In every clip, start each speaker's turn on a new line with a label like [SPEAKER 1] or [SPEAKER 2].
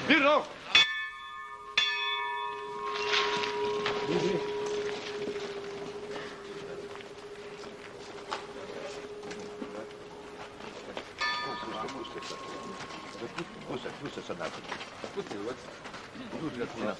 [SPEAKER 1] Mirno! Puste sad nakon. Pusti ga, duži ga tu nas.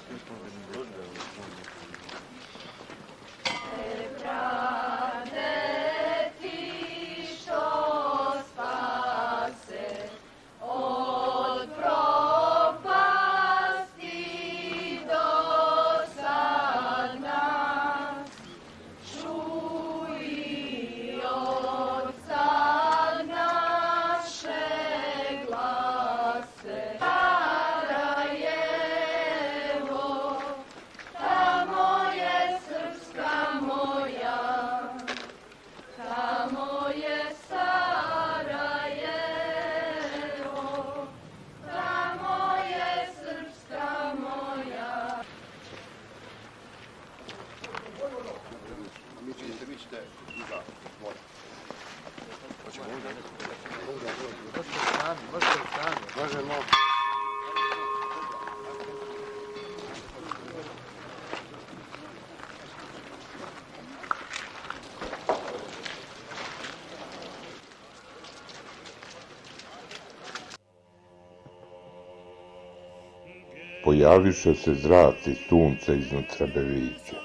[SPEAKER 2] Pojaviše se zraci sunca iznad Trebevića.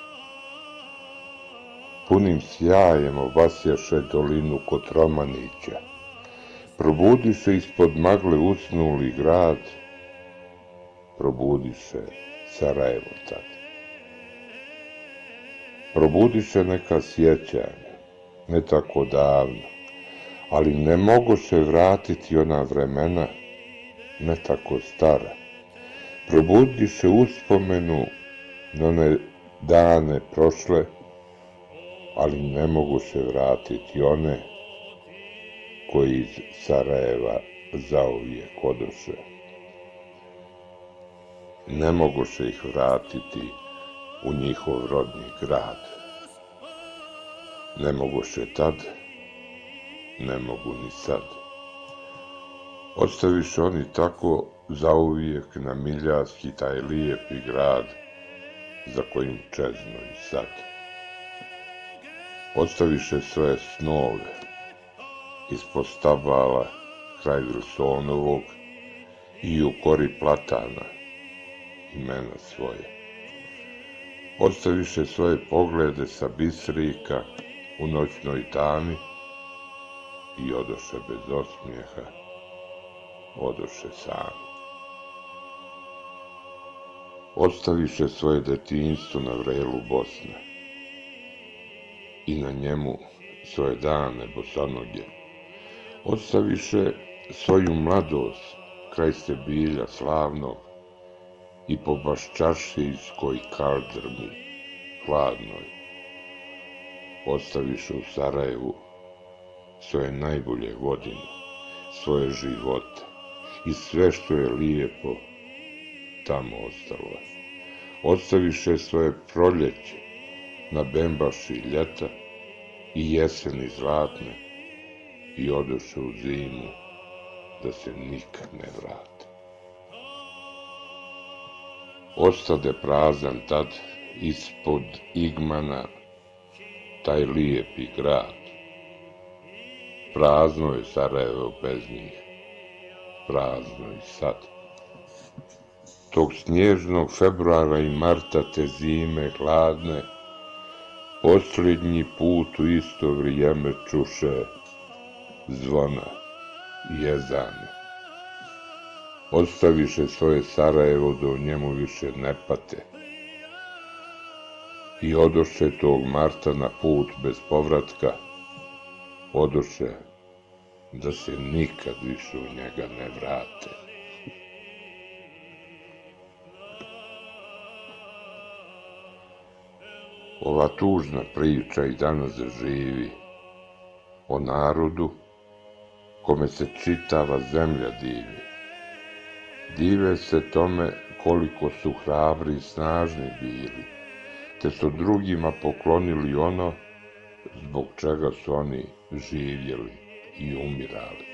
[SPEAKER 2] Punim sjajem obasjaše dolinu Kotromanića. Probudiše ispod magle usnuli grad, probudiše Sarajevo tad. Probudiše neka sjećanja, ne tako davno, ali ne mogoše vratiti ona vremena, ne tako stara. Probudiše uspomenu na one dane prošle, ali ne moguše vratiti one koji iz Sarajeva zauvijek odoše. Ne moguše ih vratiti u njihov rodni grad. Ne moguše tad, ne mogu ni sad. Ostaviše oni tako zauvijek na miljarski taj lijepi grad za kojim čezno i sad. Ostaviše svoje snove ispod stabala kraj Grusonovog i u kori platana imena svoje. Ostaviše svoje poglede sa bistrika u noćnoj tami i odoše bez osmijeha, odoše sami. Ostaviše svoje detinjstvo na vrelu Bosne i na njemu svoje dane bosanoge. Ostaviše svoju mladost kraj Stebilja slavnog i po Baščaršijskoj kaldrmi hladnoj. Ostaviše u Sarajevu svoje najbolje godine, svoje živote i sve što je lijepo tamo ostalo. Ostaviše svoje proljeće na bembaši ljeta i jeseni zlatne i odoše u zimu da se nikad ne vrate. Ostade prazan tad ispod Igmana taj lijepi grad. Prazno je Sarajevo bez njih, prazno i sad. Tog snježnog februara i marta te zime hladne, posljednji put u isto vrijeme čuše zvona i jezane. Ostaviše svoje Sarajevo da u njemu više ne pate i odoše tog marta na put bez povratka, odoše da se nikad više u njega ne vrate. Ova tužna priča i danas živi o narodu kome se čitava zemlja divi. Dive se tome koliko su hrabri i snažni bili, te su drugima poklonili ono zbog čega su oni živjeli i umirali.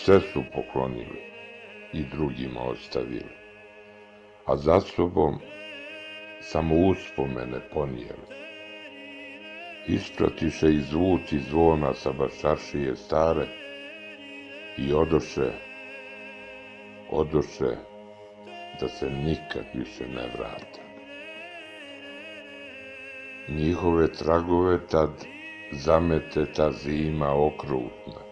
[SPEAKER 2] sve su poklonili i drugima ostavili, a za sobom samo uspomene ponijeli. Ispratiše i zvuci zvona sa Baščaršije stare i odoše da se nikad više ne vrate. Njihove tragove tad zamete ta zima okrutna,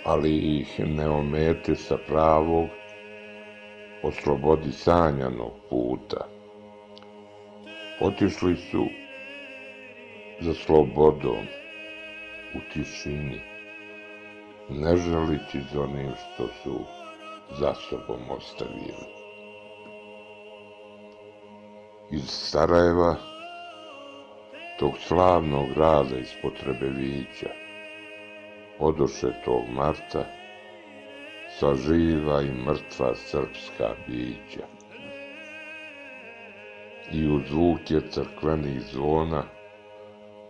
[SPEAKER 2] ali ih ne omete sa pravog, o slobodi sanjanog puta. Otišli su za slobodom u tišini, ne želeći za onim što su za sobom ostavili. Iz Sarajeva, tog slavnog grada ispod Trebevića, odoše tog marta sva živa i mrtva srpska bića. I uz zvuke crkvenih zvona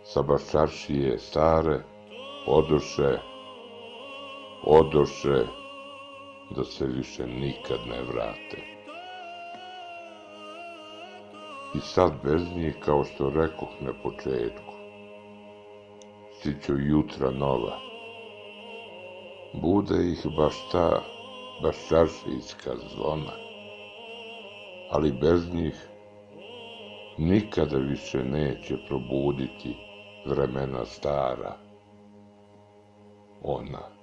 [SPEAKER 2] sa Baščaršije stare odoše da se više nikad ne vrate. I sad bez njih, kao što rekoh na početku, stiću jutra nova. Bude ih baš ta baščaršijska zvona, ali bez njih nikada više neće probuditi vremena stara, ona.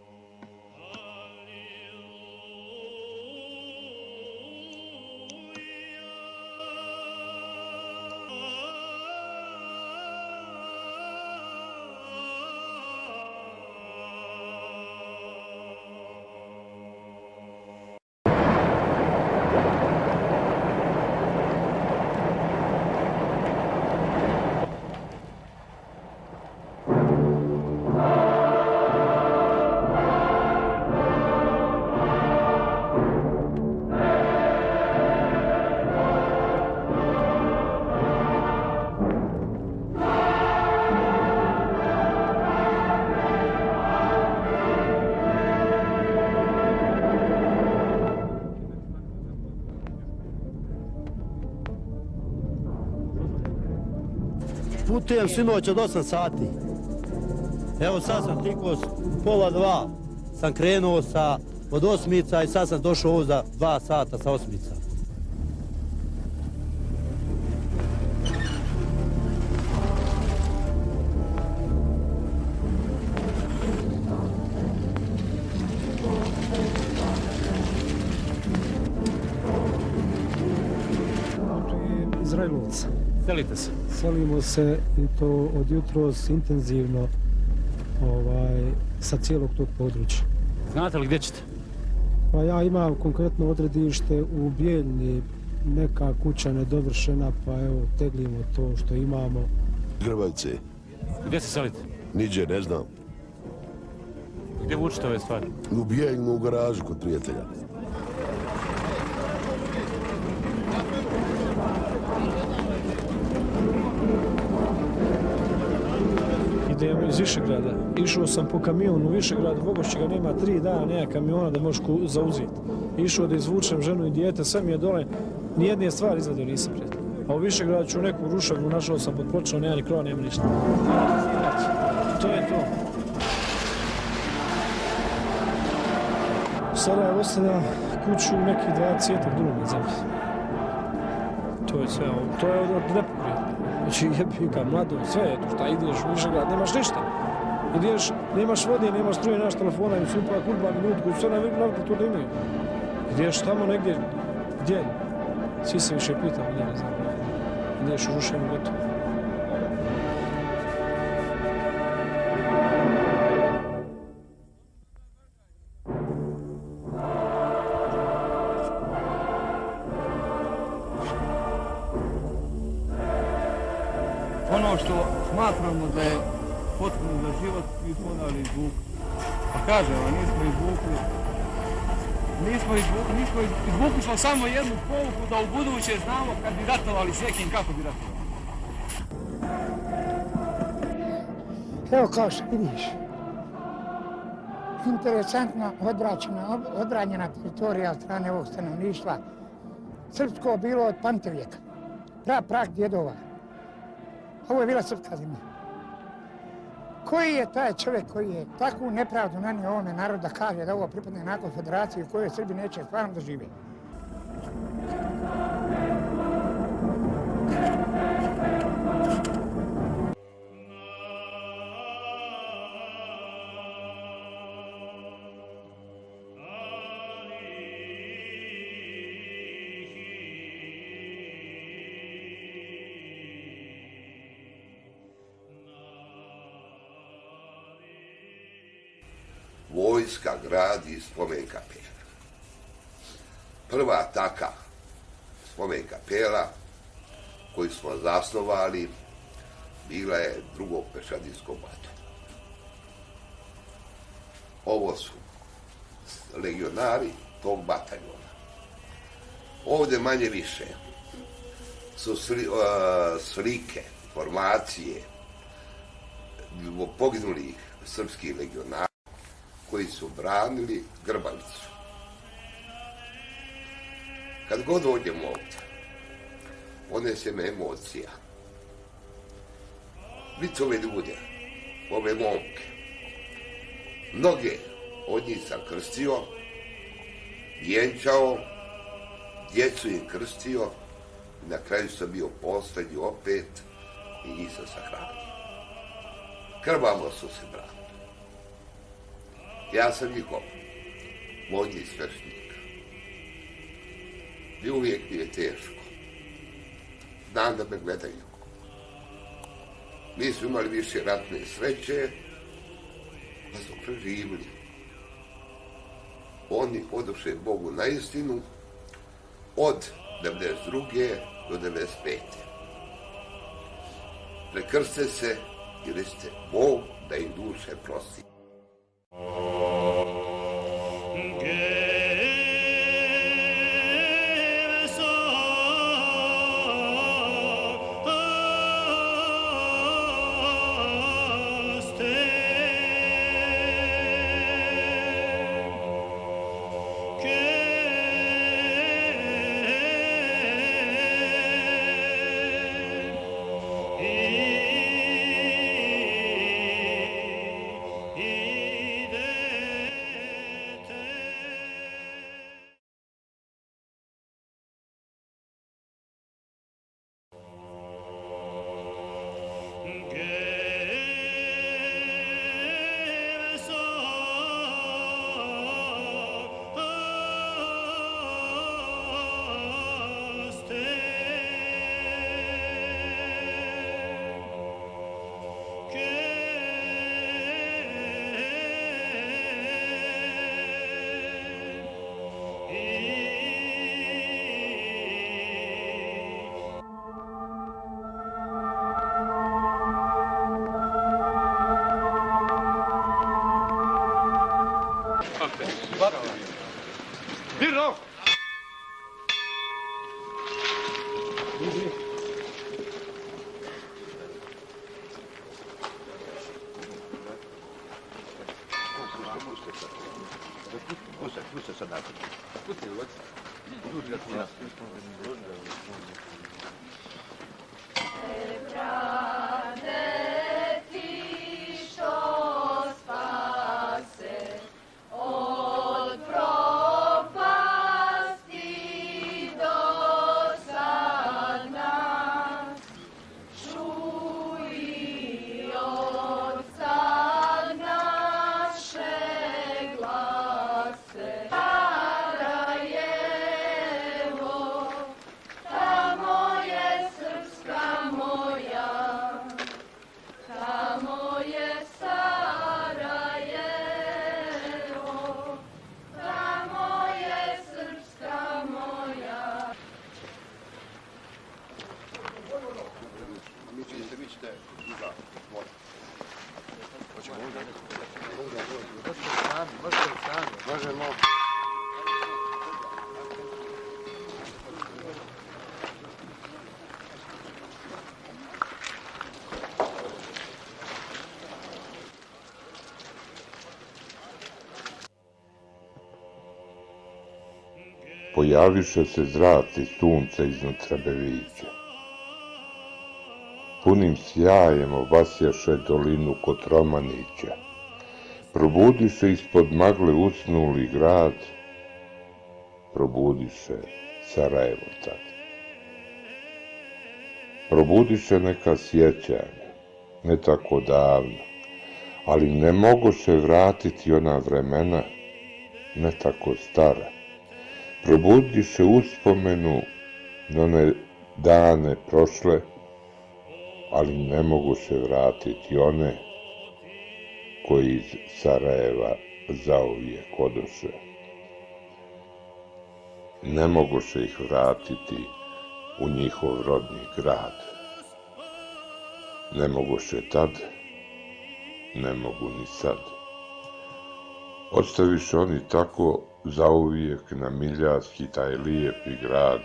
[SPEAKER 3] Putujem sinoć od 8 sati. Evo sad sam tikos 1:30 sam krenuo od Osmica i sad sam došao ovo za 2 sata sa Osmica.
[SPEAKER 4] Izraelovaca.
[SPEAKER 5] Selite se?
[SPEAKER 4] Selimo se i to od jutros intenzivno sa cijelog tog područja.
[SPEAKER 5] Znate li gdje ćete?
[SPEAKER 4] Pa ja imam konkretno odredište u Bijeljni, neka kuća nedovršena, pa evo teglimo to što imamo.
[SPEAKER 6] Hrvajce.
[SPEAKER 5] Gdje se selite?
[SPEAKER 6] Niđe, ne znam.
[SPEAKER 5] Gdje vučete ove stvari?
[SPEAKER 6] U Bijeljnu, u garažu kod prijatelja.
[SPEAKER 4] Idem iz Višegrada. Išao sam po kamionu u Višegrad, Bogošćega nema 3 dana, nema kamiona da možeš zauzeti. Išao da izvučem ženu i dijete, sve mi je dole, nijedne stvari izvadio nisam prijatelj. A u Višegradu ću neku rušavnu našao sam pod pločom, nema ni krova, nema ništa. To je to. Sarajevo ostavlja kuću nekih 20 drugih zemlji. To je sve, to je od nepokretno. Znači jebika, mlado, sve je to, šta ideš u Višegrad, nemaš ništa. Ideš, nemaš vode, nemaš struje, nemaš telefona, im supa, kurba, minutku, sve navikli to da imaju. Ideš tamo negdje, gdje? Svi se više pitamo, gdje ne znam. Ideš u rušenju gotovo.
[SPEAKER 7] Ono što smatramo da je potrebno za život, mi smo dali izvukli. Pa kažem vam, izvukli smo samo jednu pouku da u buduće znamo kad bi ratovali s nekim kako bi ratovali.
[SPEAKER 4] Evo kao što vidiš,
[SPEAKER 8] interesantno odbranjena teritorija od strane ovog stanovništva. Srpsko bilo od pamtivijeka, prak djedova. Ovo je bila srpska zemlja. Koji je taj čovjek koji je takvu nepravdu nanio ovome narodu da kaže da ovo pripadne nakon federaciji u kojoj Srbi neće stvarno da žive?
[SPEAKER 6] Vojska gradi spomen kapela. Prva taka spomen kapela koju smo zasnovali bila je drugog pešadijskog bataljona. Ovo su legionari tog bataljona. Ovdje manje više su slike, formacije poginulih srpskih legionara koji su branili Grbavicu. Kad god dođem ovdje, odnese me emocija. Vidite ove ljude, ove momke. Mnoge od njih sam krstio, vjenčao, djecu im krstio i na kraju sam bio posljednji opet i njih sam sahranio. Krvavo su se branili. Ja sam njihov vojni sveštenik. I uvijek mi je teško. Znam da me gledaju. Mi smo imali više ratne sreće, pa smo preživili. Oni odoše Bogu na istinu od 92. do 95. Prekrste se i recite Bog da im duše prosti.
[SPEAKER 1] Dirno! Puste sad nakon. Pusti ga, duži ga tu nas. Možemo.
[SPEAKER 2] pojaviše se zraci sunca iznad Trebevića. Punim sjajem obasjaše dolinu Kotromanića. Probudiše ispod magle usnuli grad, probudiše Sarajevo tad. Probudiše neka sjećanja, ne tako davno, ali ne mogoše vratiti ona vremena, ne tako stara. Probudiše uspomenu na one dane prošle, ali ne mogoše vratiti one koji iz Sarajeva zauvijek odoše. Ne mogoše ih vratiti u njihov rodni grad. Ne mogoše tad, ne mogu ni sad. Ostaviše oni tako zauvijek na miljarski taj lijepi grad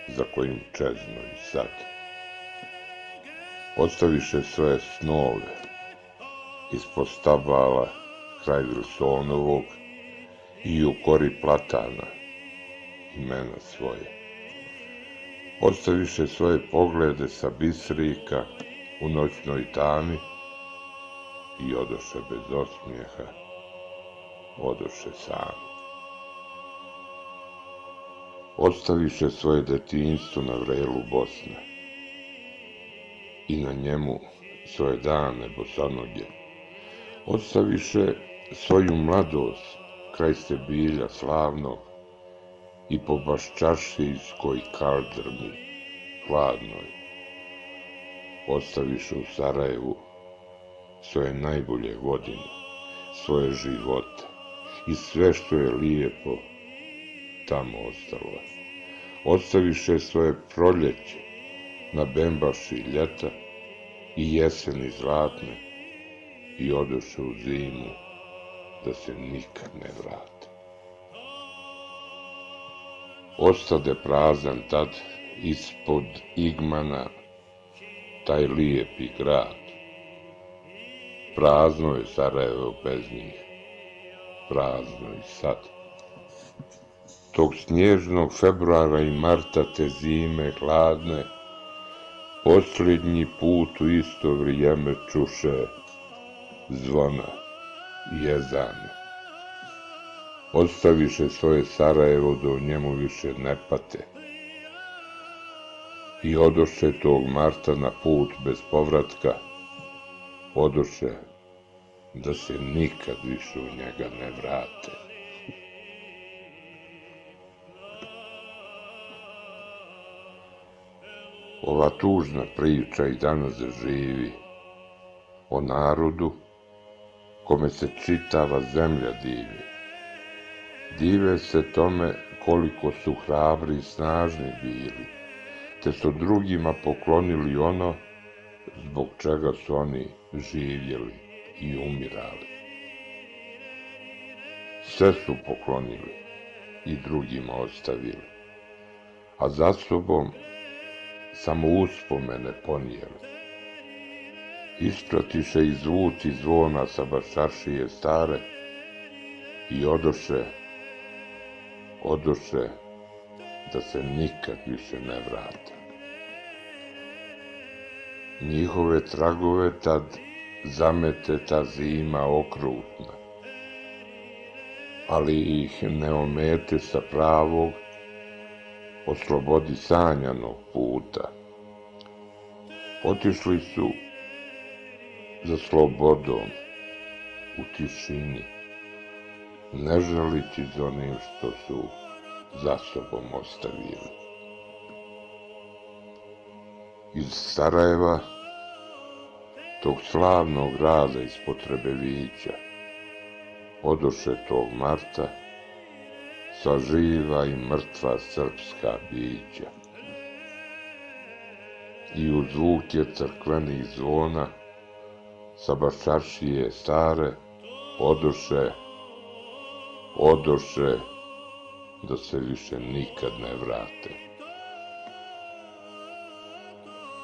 [SPEAKER 2] za kojim čeznu i sad. Ostaviše svoje snove ispod stabala kraj Vilsonovog i u kori platana imena svoje. Ostaviše svoje poglede sa Bisrika u noćnoj tami i odoše bez osmijeha, odoše sami. Ostaviše svoje detinjstvo na vrelu Bosne i na njemu svoje dane bosanoge. Ostaviše svoju mladost kraj Stebilja slavnog i po Baščaršijskoj kaldrmi hladnoj. Ostaviše u Sarajevu svoje najbolje godine, svoje živote i sve što je lijepo tamo ostalo. Ostaviše svoje proljeće na Bembaši ljeta i jeseni zlatne i odoše u zimu da se nikad ne vrate. Ostade prazan tad ispod Igmana taj lijepi grad. Prazno je Sarajevo bez njih, prazno i sad. Tog snježnog februara i marta te zime hladne, posljednji put u isto vrijeme čuše zvona i jezane. Ostaviše svoje Sarajevo da u njemu više ne pate i odoše tog marta na put bez povratka, odoše da se nikad više u njega ne vrate. Ova tužna priča i danas živi o narodu kome se čitava zemlja divi. Dive se tome koliko su hrabri i snažni bili, te su drugima poklonili ono zbog čega su oni živjeli i umirali. Sve su poklonili i drugima ostavili, a za sobom samo uspomene ponijeli. Ispratiše i zvuci zvona sa Baščaršije stare i odoše da se nikad više ne vrate. Njihove tragove tad zamete ta zima okrutna, ali ih ne omete sa pravog, oslobodi sanjanog puta. Otišli su za slobodom u tišini, ne želeći za onim što su za sobom ostavili. Iz Sarajeva, tog slavnog grada ispod Trebevića, odoše tog marta sva živa i mrtva srpska bića. I u zvuke crkvenih zvona sa Baščaršije stare odoše da se više nikad ne vrate.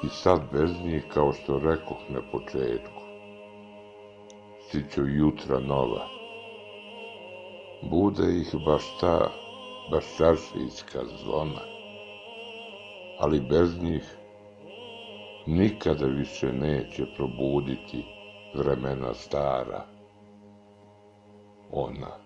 [SPEAKER 2] I sad bez njih, kao što rekoh na početku, stiću jutra nova. Bude ih baš ta baščaršijska zvona, ali bez njih nikada više neće probuditi vremena stara, ona.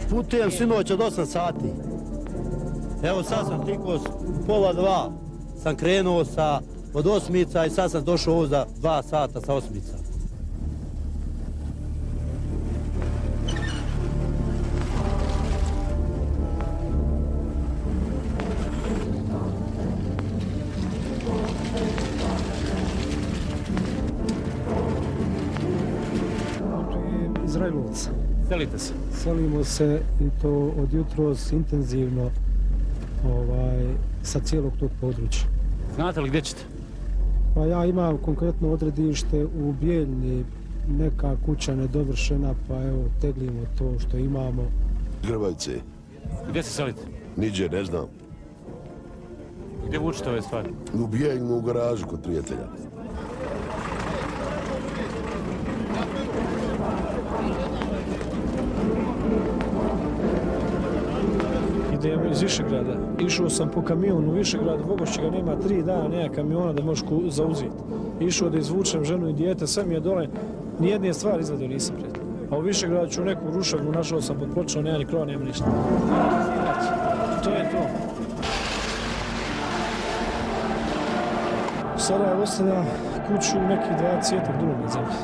[SPEAKER 3] Putujem sinoć od 8 sati. Evo sad sam tikos pola 2 sam krenuo od Osmica i sad sam došao ovo za 2 sata sa Osmica.
[SPEAKER 4] Izraelovac.
[SPEAKER 5] Selite se.
[SPEAKER 4] Selimo se i to od jutros intenzivno sa cijelog tog područja.
[SPEAKER 5] Znate li gdje ćete?
[SPEAKER 4] Pa ja imam konkretno odredište u Bijeljni, neka kuća nedovršena, pa evo teglimo to što imamo.
[SPEAKER 9] Grbavice.
[SPEAKER 5] Gdje se selite?
[SPEAKER 9] Niđe, ne znam.
[SPEAKER 5] Gdje vučete ove stvari?
[SPEAKER 9] U Bijeljnu, u garažu kod prijatelja.
[SPEAKER 4] Idem iz Višegrada. Išao sam po kamionu u Višegrad, Bogošćega nema 3 dana, nema kamiona da možeš zauzeti. Išao da izvučem ženu i dijete, sve mi je dole, nijedne stvari izvadio nisam pred. A u Višegradu ću neku ruševnu, našao sam pod pločom, nema ni krova, nema ništa. To je to. Sarajevo ostavlja kuću nekih 20 drugih zemlji.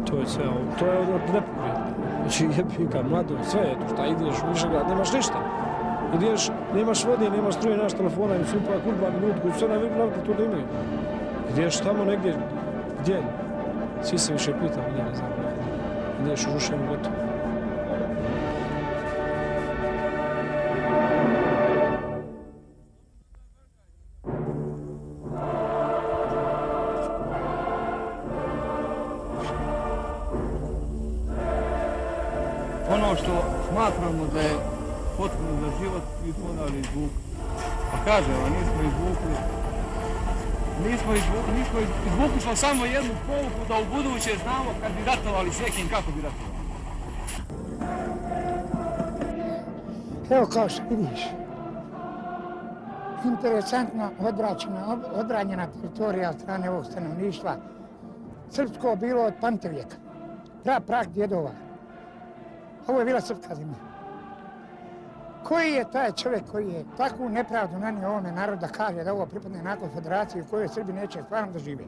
[SPEAKER 4] To je sve, to je od nepokretno. Znači jebika, mlado, sve je tu, šta ideš u Višegrad, nemaš ništa. Ideš, nemaš vode, nemaš struje, nemaš telefona, im supa kurba minutku i sve navikli to da imaju. Ideš tamo negdje, gdje? Svi se više pitamo, gdje ne znam. Ideš u rušenju gotovo.
[SPEAKER 7] Ono što smatramo da je potrebno za život, mi smo dali izvukli. Pa kažem vam, izvukli smo samo jednu pouku da u buduće znamo kad bi ratovali s nekim kako bi ratovali.
[SPEAKER 8] Evo kao što vidiš, interesantno odbranjena teritorija od strane ovog stanovništva. Srpsko bilo od Pantevijeka, prah djedova. Ovo je bila srpska zemlja. Koji je taj čovjek koji je takvu nepravdu nanio ovome narodu da kaže da ovo pripadne nakon federaciji u kojoj Srbi neće stvarno da žive?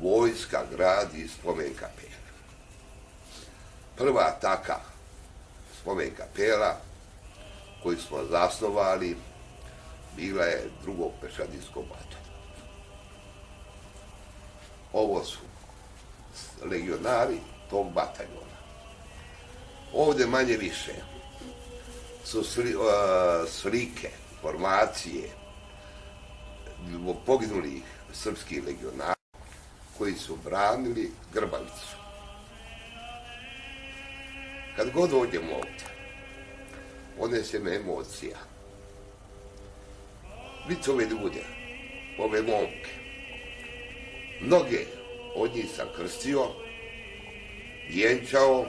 [SPEAKER 6] Vojska gradi spomen kapela. Prva taka spomen kapela koju smo zasnovali bila je 2. pešadijskog bataljona. Ovo su legionari tog bataljona. Ovdje manje više su slike, formacije poginulih srpskih legionara koji su branili Grbavicu. Kad god dođem ovdje, odnese me emocija. Vidite ove ljude, ove momke. Mnoge od njih sam krstio, vjenčao,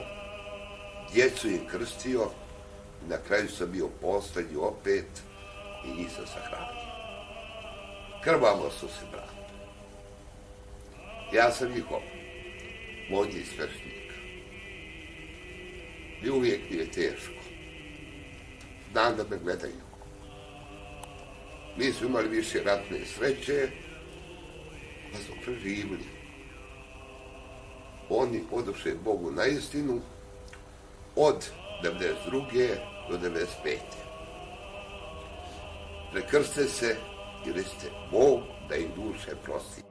[SPEAKER 6] djecu im krstio, na kraju sam bio poslednji opet i nisam sahranio. Krvavo su se, brate. Ja sam njihov vođi svešnik. I uvijek mi je teško. Znam da me gledaju. Mi smo imali više ratne sreće, pa smo preživili. Oni odoše Bogu na istinu od 92. do 95. Prekrste se i recite Bog da im duše prosti.